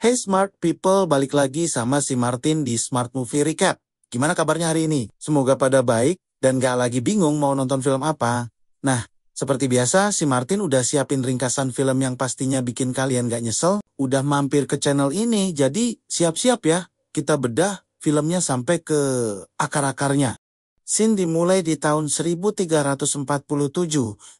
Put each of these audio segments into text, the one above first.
Hey smart people, balik lagi sama si Martin di Smart Movie Recap. Gimana kabarnya hari ini? Semoga pada baik dan gak lagi bingung mau nonton film apa. Nah, seperti biasa si Martin udah siapin ringkasan film yang pastinya bikin kalian gak nyesel. Udah mampir ke channel ini, jadi siap-siap ya. Kita bedah filmnya sampai ke akar-akarnya. Scene dimulai di tahun 1347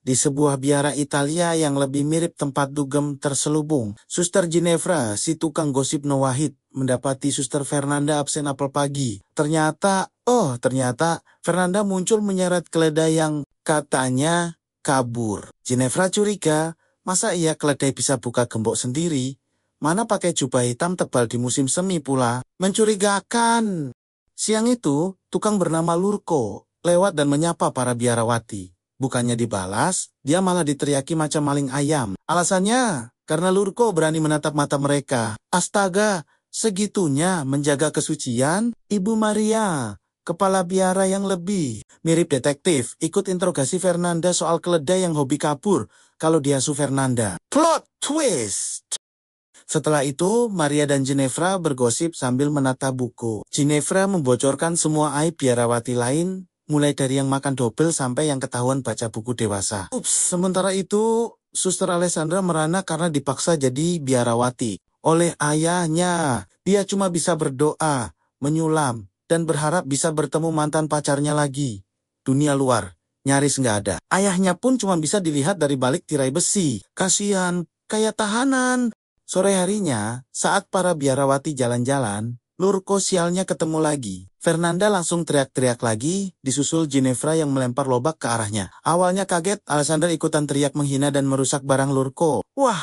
di sebuah biara Italia yang lebih mirip tempat dugem terselubung. Suster Ginevra, si tukang gosip no wahid, mendapati Suster Fernanda absen apel pagi. Ternyata Fernanda muncul menyeret keledai yang katanya kabur. Ginevra curiga, masa iya keledai bisa buka gembok sendiri? Mana pakai jubah hitam tebal di musim semi pula? Mencurigakan. Siang itu, tukang bernama Lurko lewat dan menyapa para biarawati. Bukannya dibalas, dia malah diteriaki macam maling ayam. Alasannya, karena Lurko berani menatap mata mereka. Astaga, segitunya menjaga kesucian? Ibu Maria, kepala biara yang lebih mirip detektif, ikut interogasi Fernanda soal keledai yang hobi kabur kalau diasuh Fernanda. Plot twist! Setelah itu, Maria dan Ginevra bergosip sambil menata buku. Ginevra membocorkan semua aib biarawati lain, mulai dari yang makan dobel sampai yang ketahuan baca buku dewasa. Sementara itu, Suster Alessandra merana karena dipaksa jadi biarawati oleh ayahnya. Dia cuma bisa berdoa, menyulam, dan berharap bisa bertemu mantan pacarnya lagi. Dunia luar, nyaris nggak ada. Ayahnya pun cuma bisa dilihat dari balik tirai besi. Kasihan, kayak tahanan. Sore harinya, saat para biarawati jalan-jalan, Lurko sialnya ketemu lagi. Fernanda langsung teriak-teriak lagi, disusul Ginevra yang melempar lobak ke arahnya. Awalnya kaget, Alessandra ikutan teriak menghina dan merusak barang Lurko. Wah,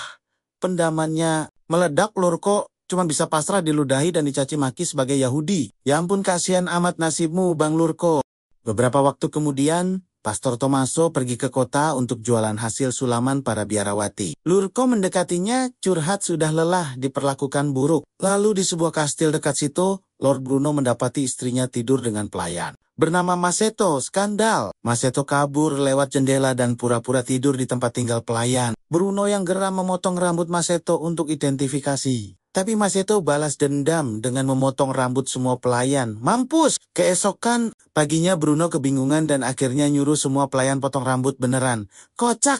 pendamannya meledak. Lurko cuma bisa pasrah diludahi dan dicaci maki sebagai Yahudi. Ya ampun, kasihan amat nasibmu, Bang Lurko. Beberapa waktu kemudian, Pastor Tommaso pergi ke kota untuk jualan hasil sulaman para biarawati. Lurko mendekatinya, curhat sudah lelah diperlakukan buruk. Lalu di sebuah kastil dekat situ, Lord Bruno mendapati istrinya tidur dengan pelayan bernama Masetto. Skandal. Masetto kabur lewat jendela dan pura-pura tidur di tempat tinggal pelayan. Bruno yang geram memotong rambut Masetto untuk identifikasi. Tapi Masetto balas dendam dengan memotong rambut semua pelayan. Mampus! Keesokan paginya Bruno kebingungan dan akhirnya nyuruh semua pelayan potong rambut beneran. Kocak!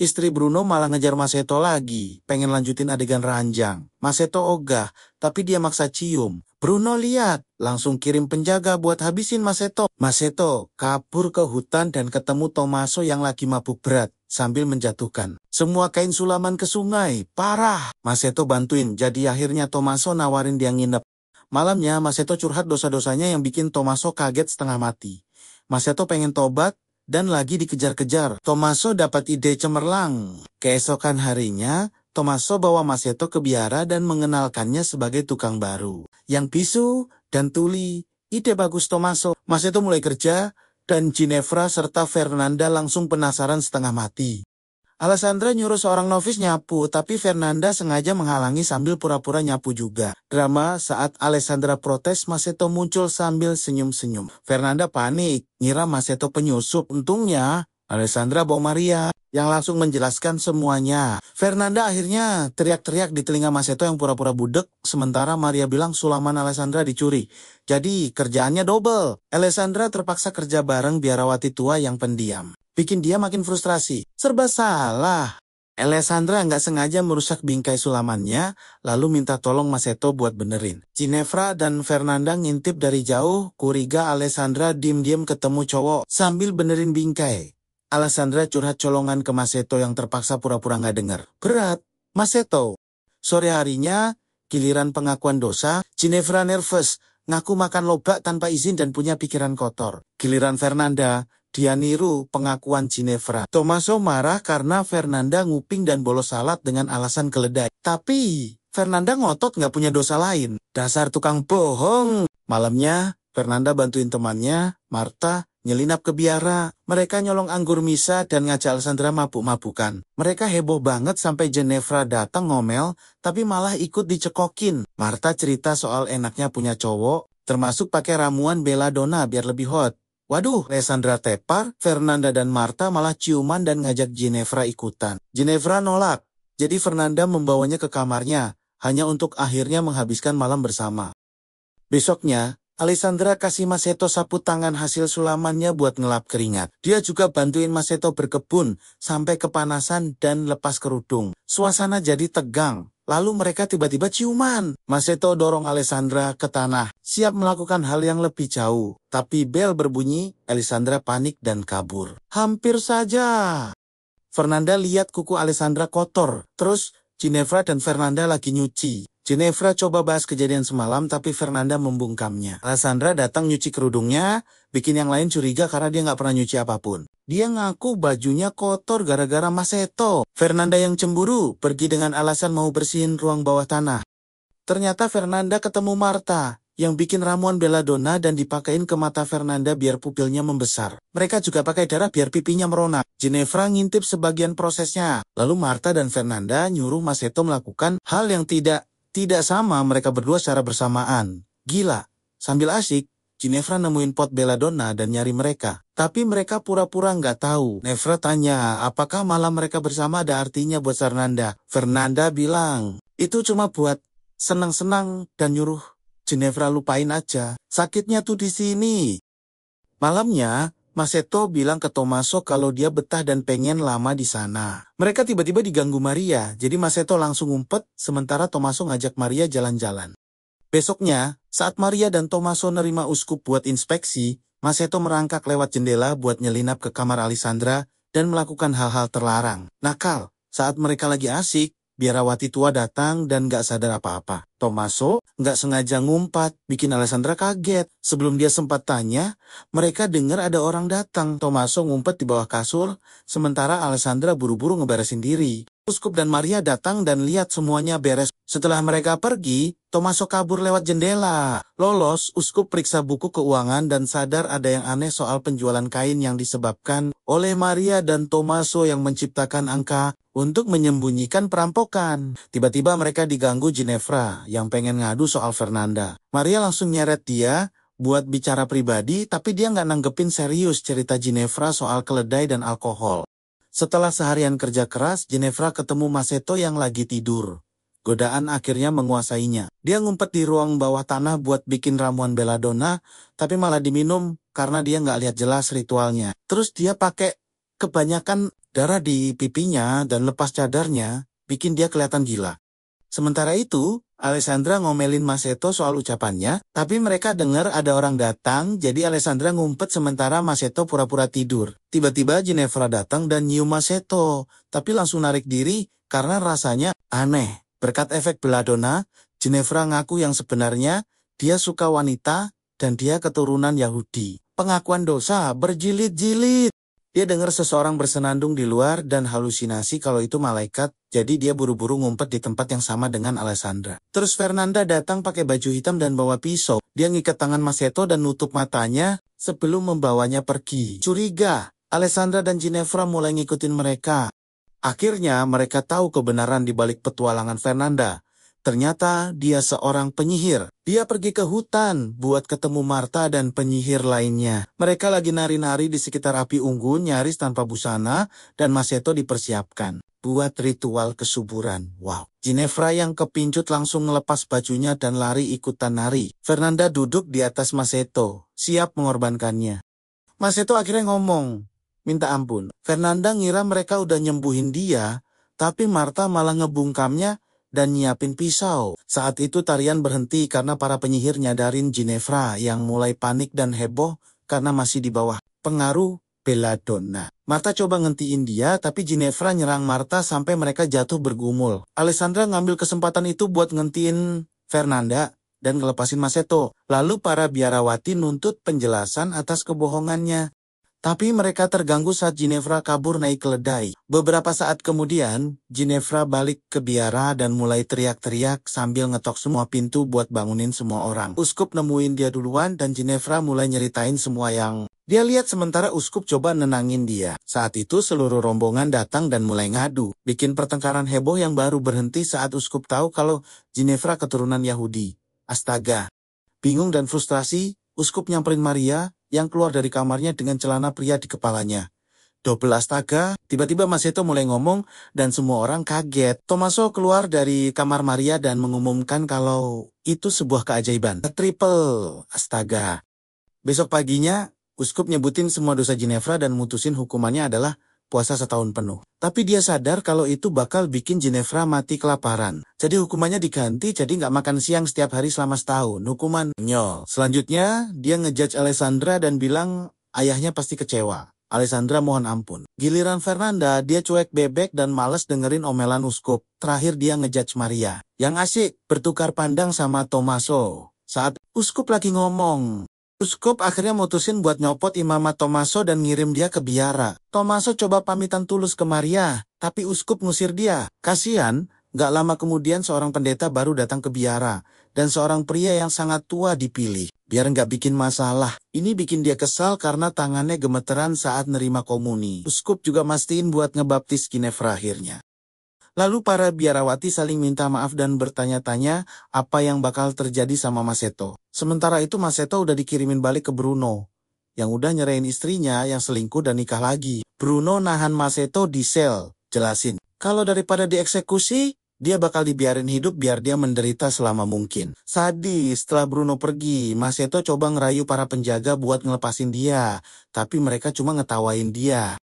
Istri Bruno malah ngejar Masetto lagi, pengen lanjutin adegan ranjang. Masetto ogah, tapi dia maksa cium. Bruno lihat, langsung kirim penjaga buat habisin Masetto. Masetto kabur ke hutan dan ketemu Tommaso yang lagi mabuk berat, sambil menjatuhkan semua kain sulaman ke sungai. Parah! Masetto bantuin, jadi akhirnya Tommaso nawarin dia nginep. Malamnya Masetto curhat dosa-dosanya yang bikin Tommaso kaget setengah mati. Masetto pengen tobat, dan lagi dikejar-kejar. Tommaso dapat ide cemerlang. Keesokan harinya, Tommaso bawa Masetto ke biara dan mengenalkannya sebagai tukang baru. Yang bisu dan tuli. Ide bagus Tommaso. Masetto mulai kerja, dan Ginevra serta Fernanda langsung penasaran setengah mati. Alessandra nyuruh seorang novis nyapu, tapi Fernanda sengaja menghalangi sambil pura-pura nyapu juga. Drama saat Alessandra protes, Masetto muncul sambil senyum-senyum. Fernanda panik, ngira Masetto penyusup. Untungnya, Alessandra bawa Maria, yang langsung menjelaskan semuanya. Fernanda akhirnya teriak-teriak di telinga Masetto yang pura-pura budek, sementara Maria bilang sulaman Alessandra dicuri. Jadi, kerjaannya double. Alessandra terpaksa kerja bareng biarawati tua yang pendiam. Bikin dia makin frustrasi. Serba salah. Alessandra nggak sengaja merusak bingkai sulamannya, lalu minta tolong Masetto buat benerin. Ginevra dan Fernanda ngintip dari jauh, curiga Alessandra diem-diem ketemu cowok sambil benerin bingkai. Alessandra curhat colongan ke Masetto yang terpaksa pura-pura nggak dengar. Berat, Masetto. Sore harinya, giliran pengakuan dosa, Ginevra nervous, ngaku makan lobak tanpa izin dan punya pikiran kotor. Giliran Fernanda, dia niru pengakuan Ginevra. Tommaso marah karena Fernanda nguping dan bolos salat dengan alasan keledai. Tapi, Fernanda ngotot nggak punya dosa lain. Dasar tukang bohong. Malamnya, Fernanda bantuin temannya, Marta, nyelinap ke biara. Mereka nyolong anggur misa dan ngajak Alessandra mabuk-mabukan. Mereka heboh banget sampai Ginevra datang ngomel, tapi malah ikut dicekokin. Marta cerita soal enaknya punya cowok, termasuk pakai ramuan belladonna biar lebih hot. Waduh, Alessandra tepar, Fernanda dan Marta malah ciuman dan ngajak Ginevra ikutan. Ginevra nolak, jadi Fernanda membawanya ke kamarnya. hanya untuk akhirnya menghabiskan malam bersama. Besoknya, Alessandra kasih Masetto sapu tangan hasil sulamannya buat ngelap keringat. Dia juga bantuin Masetto berkebun sampai kepanasan dan lepas kerudung. Suasana jadi tegang. Lalu mereka tiba-tiba ciuman. Masetto dorong Alessandra ke tanah, siap melakukan hal yang lebih jauh. Tapi bel berbunyi, Alessandra panik dan kabur. Hampir saja. Fernanda lihat kuku Alessandra kotor. Terus, Ginevra dan Fernanda lagi nyuci. Ginevra coba bahas kejadian semalam tapi Fernanda membungkamnya. Alessandra datang nyuci kerudungnya, bikin yang lain curiga karena dia nggak pernah nyuci apapun. Dia ngaku bajunya kotor gara-gara Masetto. Fernanda yang cemburu pergi dengan alasan mau bersihin ruang bawah tanah. Ternyata Fernanda ketemu Marta yang bikin ramuan belladonna dan dipakein ke mata Fernanda biar pupilnya membesar. Mereka juga pakai darah biar pipinya merona. Ginevra ngintip sebagian prosesnya. Lalu Marta dan Fernanda nyuruh Masetto melakukan hal yang tidak sama mereka berdua secara bersamaan. Gila, sambil asik, Ginevra nemuin pot belladonna dan nyari mereka. Tapi mereka pura-pura nggak tahu. Ginevra tanya, apakah malam mereka bersama ada artinya buat Fernanda? Fernanda bilang, itu cuma buat senang-senang dan nyuruh Ginevra lupain aja. Sakitnya tuh di sini. Malamnya, Masetto bilang ke Tommaso kalau dia betah dan pengen lama di sana. Mereka tiba-tiba diganggu Maria, jadi Masetto langsung ngumpet, sementara Tommaso ngajak Maria jalan-jalan. Besoknya, saat Maria dan Tommaso nerima uskup buat inspeksi, Masetto merangkak lewat jendela buat nyelinap ke kamar Alessandra dan melakukan hal-hal terlarang. Nakal, saat mereka lagi asik, biarawati tua datang dan gak sadar apa-apa. Tommaso gak sengaja ngumpat, bikin Alessandra kaget. Sebelum dia sempat tanya, mereka dengar ada orang datang. Tommaso ngumpet di bawah kasur, sementara Alessandra buru-buru ngeberesin diri. Uskup dan Maria datang dan lihat semuanya beres. Setelah mereka pergi, Tommaso kabur lewat jendela. Lolos, Uskup periksa buku keuangan dan sadar ada yang aneh soal penjualan kain yang disebabkan oleh Maria dan Tommaso yang menciptakan angka untuk menyembunyikan perampokan. Tiba-tiba mereka diganggu Ginevra yang pengen ngadu soal Fernanda. Maria langsung nyeret dia buat bicara pribadi, tapi dia nggak nanggepin serius cerita Ginevra soal keledai dan alkohol. Setelah seharian kerja keras, Ginevra ketemu Masetto yang lagi tidur. Godaan akhirnya menguasainya. Dia ngumpet di ruang bawah tanah buat bikin ramuan belladonna, tapi malah diminum karena dia nggak lihat jelas ritualnya. Terus dia pakai kebanyakan darah di pipinya dan lepas cadarnya, bikin dia kelihatan gila. Sementara itu, Alessandra ngomelin Masetto soal ucapannya, tapi mereka dengar ada orang datang, jadi Alessandra ngumpet sementara Masetto pura-pura tidur. Tiba-tiba Ginevra datang dan nyium Masetto, tapi langsung narik diri karena rasanya aneh. Berkat efek belladonna, Ginevra ngaku yang sebenarnya dia suka wanita dan dia keturunan Yahudi. Pengakuan dosa berjilid-jilid. Dia dengar seseorang bersenandung di luar dan halusinasi kalau itu malaikat, jadi dia buru-buru ngumpet di tempat yang sama dengan Alessandra. Terus Fernanda datang pakai baju hitam dan bawa pisau. Dia ngikat tangan Masetto dan nutup matanya sebelum membawanya pergi. Curiga, Alessandra dan Ginevra mulai ngikutin mereka. Akhirnya mereka tahu kebenaran di balik petualangan Fernanda. Ternyata dia seorang penyihir. Dia pergi ke hutan buat ketemu Marta dan penyihir lainnya. Mereka lagi nari-nari di sekitar api unggun nyaris tanpa busana dan Masetto dipersiapkan buat ritual kesuburan. Wow. Ginevra yang kepincut langsung ngelepas bajunya dan lari ikutan nari. Fernanda duduk di atas Masetto, siap mengorbankannya. Masetto akhirnya ngomong, minta ampun. Fernanda ngira mereka udah nyembuhin dia, tapi Marta malah ngebungkamnya dan nyiapin pisau. Saat itu tarian berhenti karena para penyihir nyadarin Ginevra yang mulai panik dan heboh karena masih di bawah pengaruh belladonna. Marta coba ngentiin dia, tapi Ginevra nyerang Marta sampai mereka jatuh bergumul. Alessandra ngambil kesempatan itu buat ngentiin Fernanda dan ngelepasin Masetto. Lalu para biarawati nuntut penjelasan atas kebohongannya. Tapi mereka terganggu saat Ginevra kabur naik keledai. Beberapa saat kemudian, Ginevra balik ke biara dan mulai teriak-teriak sambil ngetok semua pintu buat bangunin semua orang. Uskup nemuin dia duluan dan Ginevra mulai nyeritain semua yang dia lihat sementara Uskup coba nenangin dia. Saat itu seluruh rombongan datang dan mulai ngadu. Bikin pertengkaran heboh yang baru berhenti saat Uskup tahu kalau Ginevra keturunan Yahudi. Astaga. Bingung dan frustrasi, Uskup nyamperin Maria yang keluar dari kamarnya dengan celana pria di kepalanya. double astaga. Tiba-tiba Masato mulai ngomong dan semua orang kaget. Tommaso keluar dari kamar Maria dan mengumumkan kalau itu sebuah keajaiban. Triple astaga. Besok paginya, uskup nyebutin semua dosa Ginevra dan mutusin hukumannya adalah puasa setahun penuh. Tapi dia sadar kalau itu bakal bikin Ginevra mati kelaparan. Jadi hukumannya diganti jadi nggak makan siang setiap hari selama setahun. Hukuman nyol. Selanjutnya, dia ngejudge Alessandra dan bilang ayahnya pasti kecewa. Alessandra mohon ampun. Giliran Fernanda, dia cuek bebek dan males dengerin omelan uskup. Terakhir dia ngejudge Maria. Yang asik, bertukar pandang sama Tommaso. Saat uskup lagi ngomong, uskup akhirnya mutusin buat nyopot imamat Tommaso dan ngirim dia ke biara. Tommaso coba pamitan tulus ke Maria, tapi uskup ngusir dia. Kasian, gak lama kemudian seorang pendeta baru datang ke biara, dan seorang pria yang sangat tua dipilih. Biar gak bikin masalah, ini bikin dia kesal karena tangannya gemeteran saat nerima komuni. Uskup juga mastiin buat ngebaptis Ginevra akhirnya. Lalu para biarawati saling minta maaf dan bertanya-tanya apa yang bakal terjadi sama Masato. Sementara itu Masato udah dikirimin balik ke Bruno, yang udah nyerahin istrinya yang selingkuh dan nikah lagi. Bruno nahan Masato di sel, jelasin kalau daripada dieksekusi, dia bakal dibiarin hidup biar dia menderita selama mungkin. Sadis, setelah Bruno pergi, Masato coba ngerayu para penjaga buat ngelepasin dia, tapi mereka cuma ngetawain dia.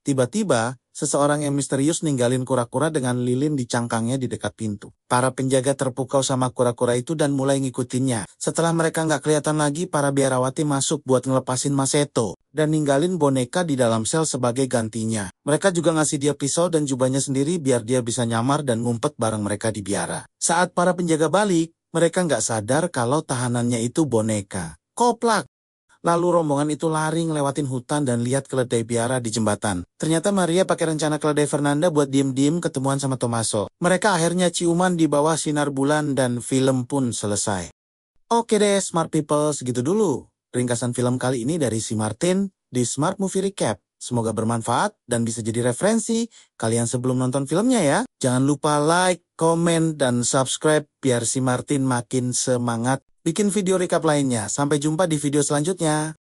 Tiba-tiba, seseorang yang misterius ninggalin kura-kura dengan lilin di cangkangnya di dekat pintu. Para penjaga terpukau sama kura-kura itu dan mulai ngikutinnya. Setelah mereka nggak kelihatan lagi, para biarawati masuk buat ngelepasin Masato dan ninggalin boneka di dalam sel sebagai gantinya. Mereka juga ngasih dia pisau dan jubahnya sendiri biar dia bisa nyamar dan ngumpet bareng mereka di biara. Saat para penjaga balik, mereka nggak sadar kalau tahanannya itu boneka. Koplak! Lalu rombongan itu lari ngelewatin hutan dan lihat keledai biara di jembatan. Ternyata Maria pakai rencana keledai Fernanda buat diem-diem ketemuan sama Tommaso. Mereka akhirnya ciuman di bawah sinar bulan dan film pun selesai. Oke deh Smart People, segitu dulu ringkasan film kali ini dari si Martin di Smart Movie Recap. Semoga bermanfaat dan bisa jadi referensi kalian sebelum nonton filmnya ya. Jangan lupa like, komen, dan subscribe biar si Martin makin semangat bikin video recap lainnya. Sampai jumpa di video selanjutnya.